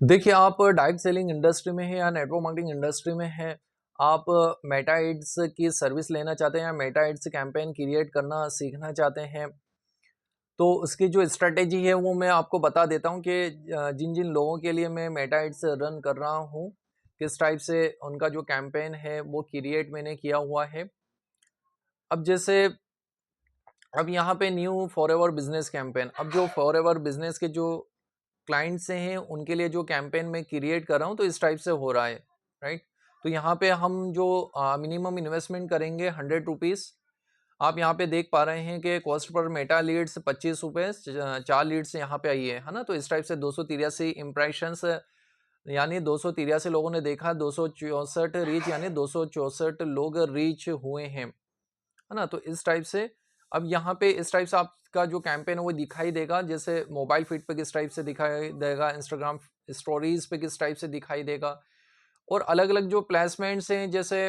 देखिए, आप direct selling industry में हैं या नेटवर्क मार्केटिंग इंडस्ट्री में हैं, आप मेटा एड्स की सर्विस लेना चाहते हैं या मेटा एड्स कैंपेन क्रिएट करना सीखना चाहते हैं, तो उसकी जो स्ट्रैटेजी है वो मैं आपको बता देता हूँ कि जिन-जिन लोगों के लिए मैं मेटा एड्स रन कर रहा हूँ, किस टाइप से उनका जो कैंपेन है वो क्रिएट मैंने किया हुआ है। अब जैसे अब यहाँ पे न्यू फॉरएवर बिज़नेस कैंपेन, अब जो फॉरएवर बिज़नेस के जो क्लाइंट्स हैं उनके लिए जो कैंपेन मैं क्रिएट कर रहा हूँ तो इस टाइप से हो रहा है, राइट? तो यहाँ पे हम जो मिनिमम इन्वेस्टमेंट करेंगे 100 रुपीज़। आप यहाँ पे देख पा रहे हैं कि कॉस्ट पर मेटा लीड्स 25 रुपये, 4 लीड्स यहाँ पे आई है ना? तो इस टाइप से 283 इम्प्रेशंस यानी 283 लोगों ने देखा, 264 रीच यानी 264 लोग रीच हुए हैं, है ना? तो इस टाइप से अब यहाँ पे इस टाइप से आपका जो कैंपेन है वो दिखाई देगा, जैसे मोबाइल फीड पे किस टाइप से दिखाई देगा, इंस्टाग्राम स्टोरीज पे किस टाइप से दिखाई देगा, और अलग-अलग जो प्लेसमेंट्स हैं जैसे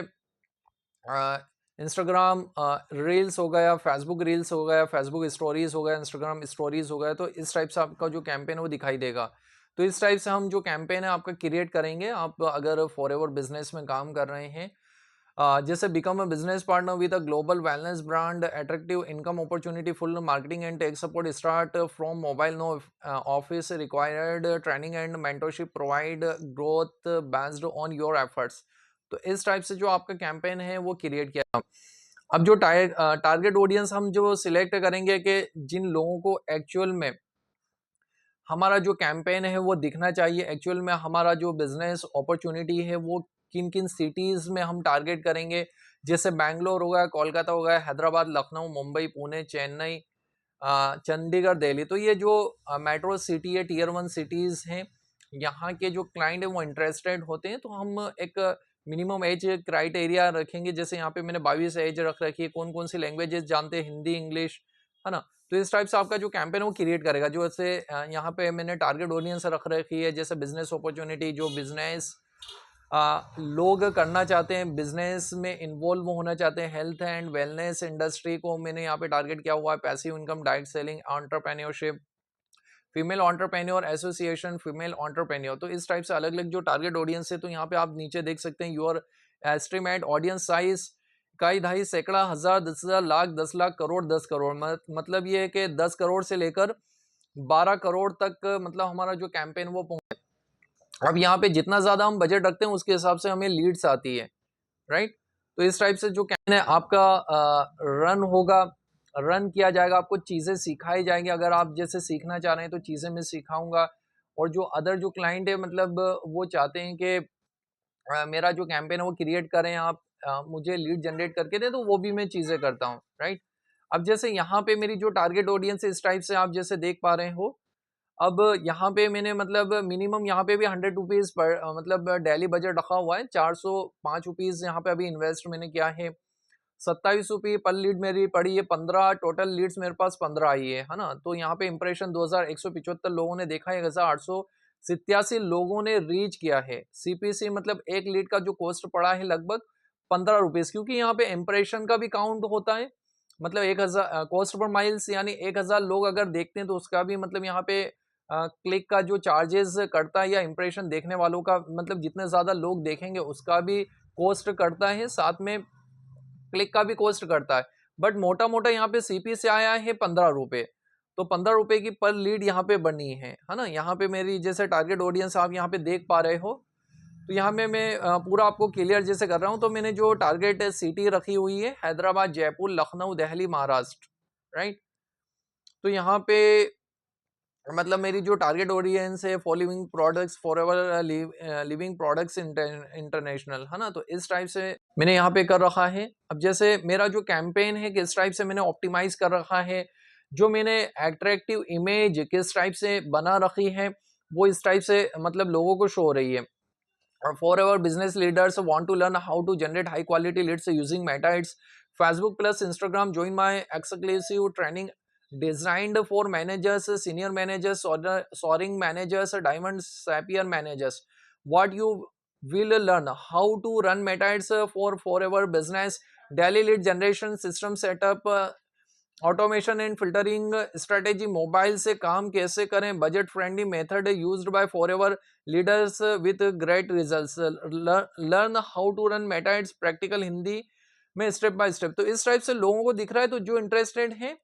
इंस्टाग्राम रील्स हो गया, फेसबुक रील्स हो गया, फेसबुक स्टोरीज हो गया, इंस्टाग्राम स्टोरीज हो गया, तो इस टाइप से आपका जो कैंपेन है वो दिखाई देगा। तो इस टाइप से हम जो कैंपेन है आपका क्रिएट करेंगे, आप अगर फॉरएवर बिजनेस में काम कर रहे हैं, जैसे become a business partner with a global wellness brand, attractive income opportunity, full marketing and tech support, start from mobile, no office required, training and mentorship provide, growth based on your efforts. तो इस type से जो आपका campaign है वो create किया। अब जो टारगेट ऑडियंस हम जो सिलेक्ट करेंगे कि जिन लोगों को एक्चुअल में हमारा जो कैंपेन है वो दिखना चाहिए, एक्चुअल में हमारा जो बिजनेस अपॉर्चुनिटी है वो किन किन सिटीज में हम टारगेट करेंगे, जैसे बैंगलोर हो गया, कोलकाता हो गया, हैदराबाद, लखनऊ, मुंबई, पुणे, चेन्नई, चंडीगढ़, दिल्ली। तो ये जो मेट्रो सिटी है, टीयर 1 सिटीज हैं, यहाँ के जो क्लाइंट है वो इंटरेस्टेड होते हैं, तो हम एक मिनिमम एज क्राइटेरिया रखेंगे, जैसे यहाँ पे मैंने 22 एज रख रखी है, कौन कौन सी लैंग्वेजेस जानते हैं, हिंदी, इंग्लिश, है ना? तो इस टाइप से आपका जो कैंपेन है वो क्रिएट करेगा, जो ऐसे यहाँ पे मैंने टारगेट ऑडियंस रख रखी है, जैसे बिजनेस अपॉर्चुनिटी, जो बिजनेस लोग करना चाहते हैं, बिजनेस में इन्वॉल्व होना चाहते हैं, हेल्थ एंड वेलनेस इंडस्ट्री को मैंने यहाँ पे टारगेट किया हुआ है, passive income, direct selling, entrepreneurship, female entrepreneur association, female entrepreneur. तो इस टाइप से अलग अलग जो टारगेट ऑडियंस है, तो यहाँ पे आप नीचे देख सकते हैं योर एस्टिमेट ऑडियंस साइज, कई ढाई सैकड़ा हजार 10,000 लाख 10 लाख करोड़ 10 करोड़, मतलब ये है कि 10 करोड़ से लेकर 12 करोड़ तक, मतलब हमारा जो कैंपेन वो पहुंचे। अब यहाँ पे जितना ज्यादा हम बजट रखते हैं उसके हिसाब से हमें लीड्स आती है, राइट? तो इस टाइप से जो कैंपेन है आपका रन होगा, रन किया जाएगा, आपको चीजें सिखाई जाएंगी, अगर आप जैसे सीखना चाह रहे हैं तो चीजें मैं सिखाऊंगा, और जो अदर जो क्लाइंट है, मतलब वो चाहते हैं कि मेरा जो कैंपेन है वो क्रिएट करें आप, मुझे लीड जनरेट करके दे, तो वो भी मैं चीजें करता हूँ, राइट? अब जैसे यहाँ पे मेरी जो टारगेट ऑडियंस है इस टाइप से आप जैसे देख पा रहे हो, अब यहाँ पे मैंने मतलब मिनिमम यहाँ पे भी 100 रुपीज पर मतलब डेली बजट रखा हुआ है, 405 रुपीज यहाँ पे अभी इन्वेस्ट मैंने किया है, 27 रुपये पर लीड मेरी पड़ी है, 15 टोटल लीड्स मेरे पास 15 आई है ना? तो यहाँ पे इंप्रेशन 2175 लोगों ने देखा है, 1887 लोगों ने रीच किया है, सीपीसी मतलब एक लीड का जो कॉस्ट पड़ा है लगभग 15 रुपीज, क्योंकि यहाँ पे इंप्रेशन का भी काउंट होता है, मतलब 1000 कॉस्ट पर माइल्स यानी 1000 लोग अगर देखते हैं तो उसका भी मतलब यहाँ पे क्लिक का जो चार्जेस करता है, या इंप्रेशन देखने वालों का मतलब जितने ज्यादा लोग देखेंगे उसका भी कॉस्ट करता है, साथ में क्लिक का भी कॉस्ट करता है, बट मोटा मोटा यहाँ पे सीपी से आया है 15 रुपए, तो 15 रुपए की पर लीड यहाँ पे बनी है ना? यहाँ पे मेरी जैसे टारगेट ऑडियंस आप यहाँ पे देख पा रहे हो, तो यहाँ में मैं पूरा आपको क्लियर जैसे कर रहा हूँ, तो मैंने जो टारगेट सिटी रखी हुई है हैदराबाद, जयपुर, लखनऊ, दिल्ली, महाराष्ट्र, राइट? तो यहाँ पे मतलब मेरी जो टारगेट ऑडियंस है for living products, for ever living products international, है ना? तो इस टाइप से मैंने यहाँ पे कर रखा है। अब जैसे मेरा जो कैंपेन है किस टाइप से मैंने ऑप्टिमाइज कर रखा है, जो मैंने एट्रैक्टिव इमेज किस टाइप से बना रखी है, वो इस टाइप से मतलब लोगों को शो हो रही है। For our business leaders want to learn how to generate high quality leads using Meta Ads, Facebook plus Instagram, join my exclusive training designed for managers, senior managers, soaring managers, diamond sapphire managers. What you will learn how to run Meta Ads for our business, daily lead generation system setup, automation and filtering strategy, mobile से काम कैसे करें, budget friendly method used by Forever leaders with great results, learn how to run Meta ads practical Hindi में step by step. तो इस type से लोगों को दिख रहा है, तो जो इंटरेस्टेड है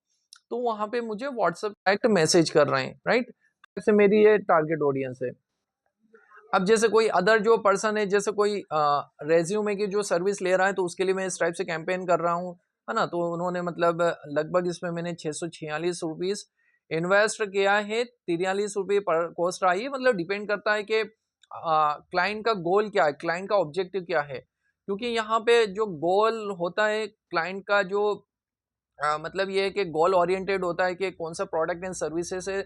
तो वहां पे मुझे व्हाट्सएप डायरेक्ट मैसेज कर रहे हैं, राइट। से मेरी ये टारगेट ऑडियंस है। अब जैसे कोई अदर जो पर्सन है, जैसे कोई रेज्यूमे की जो सर्विस ले रहा है, तो उसके लिए मैं इस टाइप से कैंपेन कर रहा हूँ, है ना। तो उन्होंने मतलब लगभग इसमें मैंने 646 रुपीज इन्वेस्ट किया है, 43 रुपये पर कॉस्ट आई है। मतलब डिपेंड करता है कि क्लाइंट का गोल क्या है, क्लाइंट का ऑब्जेक्टिव क्या है, क्योंकि यहाँ पे जो गोल होता है क्लाइंट का, जो मतलब ये है कि गोल ओरिएंटेड होता है कि कौन सा प्रोडक्ट एंड सर्विसेज है,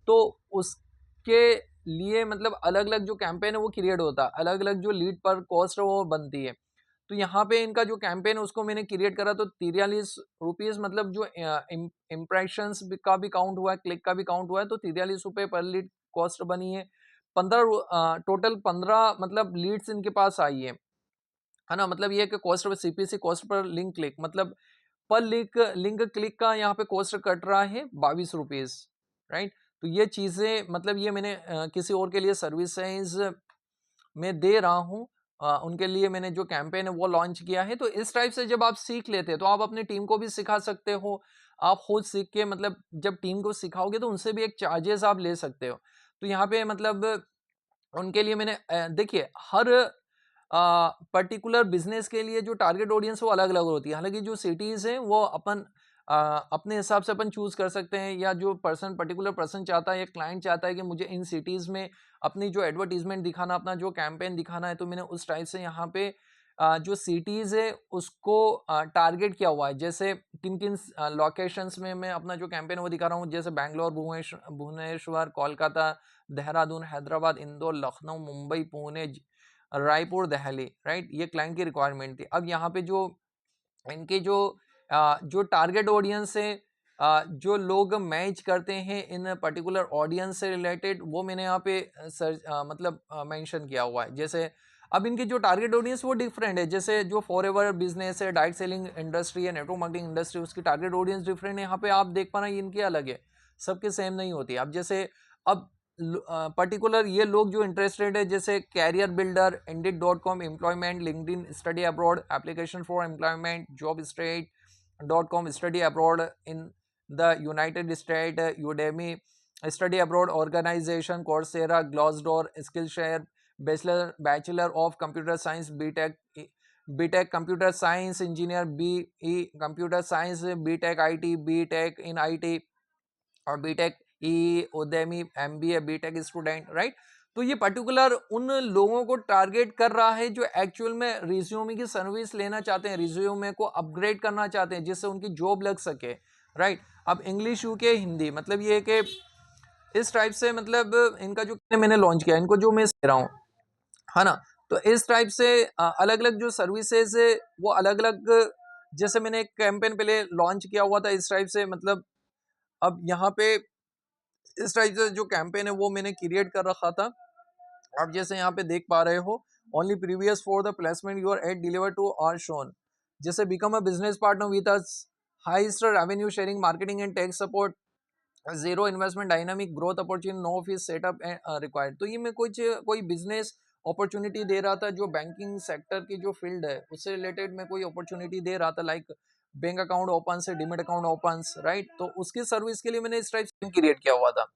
तो उसके लिए मतलब अलग अलग जो कैंपेन है वो क्रिएट होता है, अलग अलग जो लीड पर कॉस्ट है वो बनती है। तो यहाँ पे इनका जो कैंपेन है उसको मैंने क्रिएट करा, तो 43 रुपीज मतलब जो इम्प्रेशंस का भी काउंट हुआ है, क्लिक का भी काउंट हुआ है, तो 43 रुपये पर लीड कॉस्ट बनी है। 15 टोटल 15 मतलब लीड्स इनके पास आई है ना। मतलब ये कि cost per CPC, cost per link click, मतलब पर लिंक क्लिक का यहाँ पे कॉस्ट कट रहा है 22 रुपीज, राइट। तो ये चीजें मतलब ये मैंने किसी और के लिए सर्विसेज में दे रहा हूँ, उनके लिए मैंने जो कैंपेन है वो लॉन्च किया है। तो इस टाइप से जब आप सीख लेते हैं तो आप अपनी टीम को भी सिखा सकते हो, आप खुद सीख के मतलब जब टीम को सिखाओगे तो उनसे भी एक चार्जेस आप ले सकते हो। तो यहाँ पे मतलब उनके लिए मैंने देखिए हर पर्टिकुलर बिजनेस के लिए जो टारगेट ऑडियंस वो अलग अलग होती है। हालांकि जो सिटीज हैं वो अपन अपने हिसाब से अपन चूज कर सकते हैं, या जो पर्सन पर्टिकुलर पर्सन चाहता है या क्लाइंट चाहता है कि मुझे इन सिटीज में अपनी जो एडवर्टीजमेंट दिखाना, अपना जो कैंपेन दिखाना है, तो मैंने उस टाइप से यहाँ पे जो सिटीज है उसको टारगेट किया हुआ है। जैसे किन किन लोकेशंस में मैं अपना जो कैंपेन वो दिखा रहा हूँ, जैसे बैंगलोर, भुवनेश्वर, कोलकाता, देहरादून, हैदराबाद, इंदौर, लखनऊ, मुंबई, पुणे, रायपुर, दिल्ली, राइट। ये क्लाइंट की रिक्वायरमेंट थी। अब यहाँ पे जो इनके जो टारगेट ऑडियंस है, जो लोग मैच करते हैं इन पर्टिकुलर ऑडियंस से रिलेटेड, वो मैंने यहाँ पे मतलब मेंशन किया हुआ है। जैसे अब इनकी जो टारगेट ऑडियंस वो डिफरेंट है, जैसे जो फॉरएवर बिजनेस है, डायरेक्ट सेलिंग इंडस्ट्री है, नेटवर्क मार्केटिंग इंडस्ट्री, उसकी टारगेट ऑडियंस डिफरेंट है। यहाँ पे आप देख पा रहे हैं इनकी अलग है, सबके सेम नहीं होती। अब जैसे अब पर्टिकुलर ये लोग जो इंटरेस्टेड है, जैसे career builder, Indeed dot com, employment, LinkedIn, study abroad, application for employment, jobstreet.com, study abroad in the United State, Udemy, study abroad organisation, Coursera, Glassdoor, skill share, bachelor of computer science, BTech computer science engineer, BE computer science, BTech IT, BTech in IT, और BTech उद्यमी, MBA, BTech student, right. तो ये particular उन लोगों को target कर रहा है जो एक्चुअल में रिज्यूमे की सर्विस लेना चाहते हैं, रिज्यूमे को अपग्रेड करना चाहते हैं जिससे उनकी जॉब लग सके, राइट। अब इंग्लिश, यूके, हिंदी, मतलब ये कि इस टाइप से मतलब इनका जो मैंने लॉन्च किया, इनको जो मैं दे रहा हूँ, है ना। तो इस टाइप से अलग अलग जो सर्विसेज है वो अलग अलग, जैसे मैंने एक कैंपेन पहले लॉन्च किया हुआ था इस टाइप से, मतलब अब यहाँ पे इस टाइप से जो कैंपेन है वो मैंने क्रिएट कर रखा था। आप जैसे यहाँ पे देख पा रहे हो, only previous for the placement your ad deliver to are shown, जैसे become a business partner with us, highest revenue sharing, marketing and tech support, zero investment, dynamic growth opportunity, no fees setup required. तो ये मैं कुछ कोई business opportunity दे रहा था, जो banking sector की जो फील्ड है उससे रिलेटेड मैं कोई अपॉर्चुनिटी दे रहा था, लाइक बैंक अकाउंट ओपन से डिमेट अकाउंट ओपन, राइट। तो उसकी सर्विस के लिए मैंने इस टाइप से क्रिएट किया हुआ था।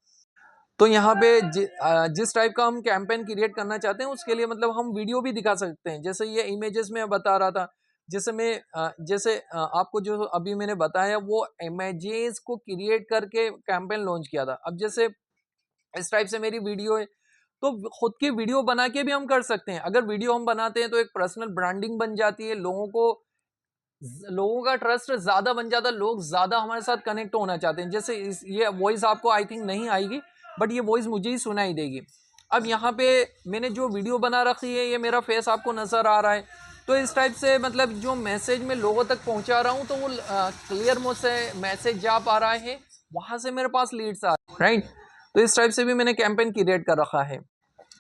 तो यहाँ पे जिस टाइप का हम कैंपेन क्रिएट करना चाहते हैं उसके लिए मतलब हम वीडियो भी दिखा सकते हैं, जैसे ये इमेजेस में बता रहा था, जैसे मैं आपको जो अभी मैंने बताया वो इमेजेस को क्रिएट करके कैंपेन लॉन्च किया था। अब जैसे इस टाइप से मेरी वीडियो है, तो खुद की वीडियो बना के भी हम कर सकते हैं। अगर वीडियो हम बनाते हैं तो एक पर्सनल ब्रांडिंग बन जाती है, लोगों का ट्रस्ट ज्यादा बन जाता है, लोग ज्यादा हमारे साथ कनेक्ट होना चाहते हैं। जैसे ये वॉइस आपको आई थिंक नहीं आएगी, बट ये वॉइस मुझे ही सुनाई देगी। अब यहाँ पे मैंने जो वीडियो बना रखी है, ये मेरा फेस आपको नजर आ रहा है, तो इस टाइप से मतलब जो मैसेज मैं लोगों तक पहुंचा रहा हूँ तो वो क्लियर मुझसे मैसेज जा पा रहा है, वहां से मेरे पास लीड्स आ रही है, राइट। तो इस टाइप से भी मैंने कैंपेन क्रिएट कर रखा है।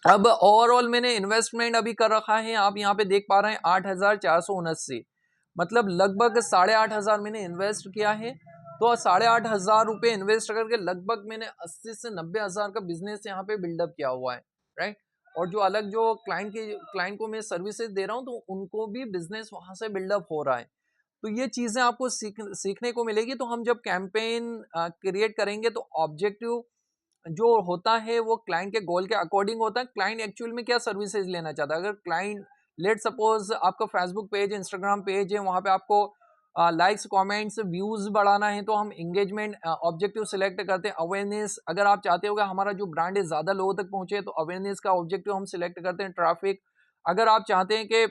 अब ओवरऑल मैंने इन्वेस्टमेंट अभी कर रखा है, आप यहाँ पे देख पा रहे हैं 8,479, मतलब लगभग 8,500 मैंने इन्वेस्ट किया है। तो 8,500 इन्वेस्ट करके लगभग मैंने 80 से 90,000 का बिजनेस यहाँ पे बिल्डअप किया हुआ है, राइट। और जो अलग जो क्लाइंट को मैं सर्विसेज दे रहा हूँ, तो उनको भी बिजनेस वहां से बिल्डअप हो रहा है। तो ये चीजें आपको सीखने को मिलेगी। तो हम जब कैंपेन क्रिएट करेंगे तो ऑब्जेक्टिव जो होता है वो क्लाइंट के गोल के अकॉर्डिंग होता है। क्लाइंट एक्चुअल में क्या सर्विसेज लेना चाहता है। अगर क्लाइंट, लेट सपोज आपका फेसबुक पेज, इंस्टाग्राम पेज है, वहां पे आपको लाइक्स, कमेंट्स, व्यूज बढ़ाना है, तो हम एंगेजमेंट ऑब्जेक्टिव सिलेक्ट करते हैं। अवेयरनेस, अगर आप चाहते हो कि हमारा जो ब्रांड है ज्यादा लोगों तक पहुंचे, तो अवेयरनेस का ऑब्जेक्टिव हम सिलेक्ट करते हैं। ट्रैफिक, अगर आप चाहते हैं कि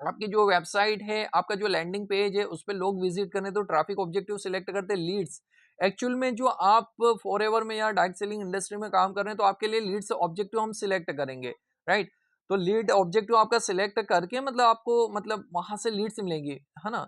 आपकी जो वेबसाइट है, आपका जो लैंडिंग पेज है, उस पर लोग विजिट करने, तो ट्रैफिक ऑब्जेक्टिव सिलेक्ट करते हैं। लीड्स, एक्चुअल में जो आप फॉरएवर में या डायरेक्ट सेलिंग इंडस्ट्री में काम कर रहे हैं, तो आपके लिए लीड्स ऑब्जेक्टिव हम सिलेक्ट करेंगे, राइट। तो लीड ऑब्जेक्टिव आपका सिलेक्ट करके मतलब आपको मतलब वहां से लीड्स मिलेंगी, है ना।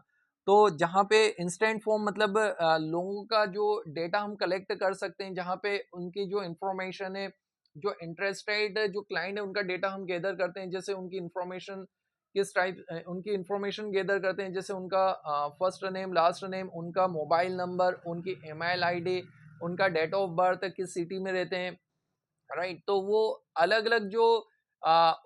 तो जहां पे इंस्टेंट फॉर्म मतलब लोगों का जो डेटा हम कलेक्ट कर सकते हैं, जहां पे उनकी जो इंफॉर्मेशन है, जो इंटरेस्टेड जो क्लाइंट है, उनका डेटा हम गैदर करते हैं। जैसे उनकी इंफॉर्मेशन किस टाइप, उनकी इंफॉर्मेशन गैदर करते हैं, जैसे उनका फर्स्ट नेम, लास्ट नेम, उनका मोबाइल नंबर, उनकी ईमेल आईडी, उनका डेट ऑफ बर्थ, किस सिटी में रहते हैं, राइट। तो वो अलग अलग जो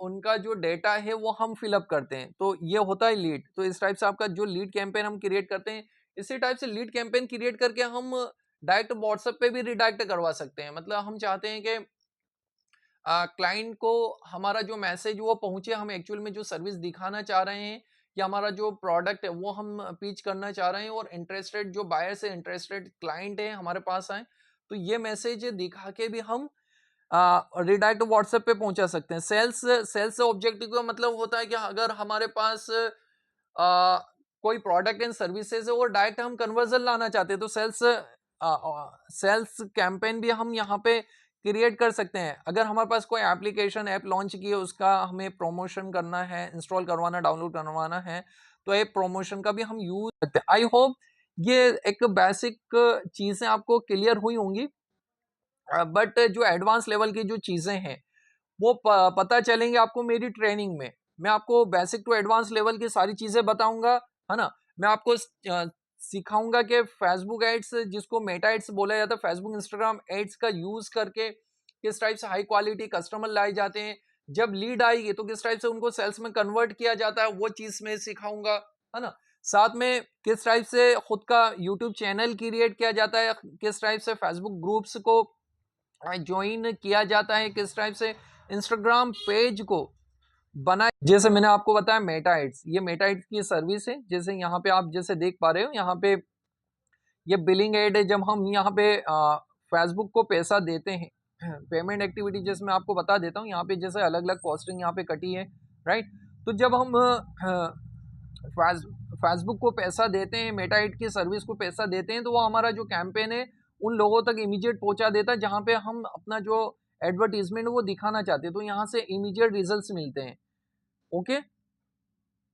उनका जो डेटा है वो हम फिलअप करते हैं। तो ये होता है लीड। तो इस टाइप से आपका जो लीड कैंपेन हम क्रिएट करते हैं, इसी टाइप से लीड कैंपेन क्रिएट करके हम डायरेक्ट व्हाट्सएप पे भी रिडायरेक्ट करवा सकते हैं। मतलब हम चाहते हैं कि क्लाइंट को हमारा जो मैसेज वो पहुंचे, हम एक्चुअल में जो सर्विस दिखाना चाह रहे हैं या हमारा जो प्रोडक्ट है वो हम पिच करना चाह रहे हैं, और इंटरेस्टेड जो बायर्स है, इंटरेस्टेड क्लाइंट है हमारे पास आए, तो ये मैसेज दिखा के भी हम रिडायरेक्ट व्हाट्सएप पे पहुंचा सकते हैं। सेल्स ऑब्जेक्टिव का मतलब होता है कि अगर हमारे पास कोई प्रोडक्ट एंड सर्विसेज है और डायरेक्ट हम कन्वर्जन लाना चाहते हैं, तो सेल्स कैंपेन भी हम यहाँ पे क्रिएट कर सकते हैं। अगर हमारे पास कोई एप्लीकेशन ऐप लॉन्च की है, उसका हमें प्रमोशन करना है, इंस्टॉल करवाना, डाउनलोड करवाना है, तो ऐप प्रमोशन का भी हम यूज करते हैं। आई होप ये एक बेसिक चीजें आपको क्लियर हुई होंगी। बट जो एडवांस लेवल की जो चीजें हैं वो पता चलेंगे आपको मेरी ट्रेनिंग में। मैं आपको बेसिक टू एडवांस लेवल की सारी चीजें बताऊंगा, है ना। मैं आपको सिखाऊंगा कि फेसबुक एड्स, जिसको मेटा एड्स बोला जाता है, फेसबुक इंस्टाग्राम एड्स का यूज करके किस टाइप से हाई क्वालिटी कस्टमर लाए जाते हैं। जब लीड आएगी तो किस टाइप से उनको सेल्स में कन्वर्ट किया जाता है, वो चीज मैं सिखाऊंगा, है ना। साथ में किस टाइप से खुद का यूट्यूब चैनल क्रिएट किया जाता है, किस टाइप से फेसबुक ग्रुप्स को ज्वाइन किया जाता है, किस टाइप से इंस्टाग्राम पेज को बना। जैसे मैंने आपको बताया मेटा एड्स, ये मेटा एड्स की सर्विस है। जैसे यहाँ पे आप जैसे देख पा रहे हो, यहाँ पे ये बिलिंग एड है। जब हम यहाँ पे फेसबुक को पैसा देते हैं, पेमेंट एक्टिविटी जैसे मैं आपको बता देता हूँ, यहाँ पे जैसे अलग अलग कॉस्टिंग यहाँ पे कटी है, राइट। तो जब हम फेसबुक को पैसा देते हैं, मेटा एड की सर्विस को पैसा देते हैं, तो वो हमारा जो कैंपेन है उन लोगों तक इमीडिएट पहुंचा देता है जहां पे हम अपना जो एडवर्टीजमेंट वो दिखाना चाहते हैं। तो यहाँ से इमीडिएट रिजल्ट्स मिलते हैं। ओके।